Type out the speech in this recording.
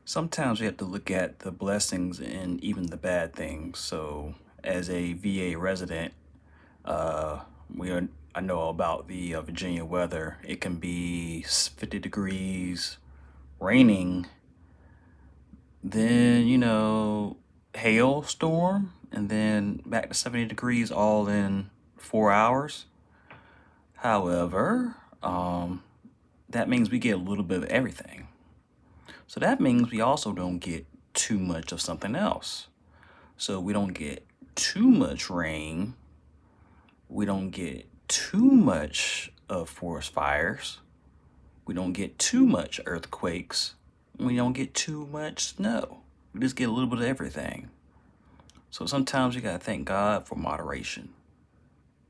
Sometimes we have to look at the blessings and even the bad things. So, as a VA resident, uh, we are, I know about the Virginia weather. It can be 50 degrees, raining, then hailstorm, and then back to 70 degrees all in 4 hours. However, that means we get a little bit of everything. So that means we also don't get too much of something else. So we don't get too much rain. We don't get too much of forest fires. We don't get too much earthquakes. We don't get too much snow. We just get a little bit of everything. So sometimes you gotta thank God for moderation.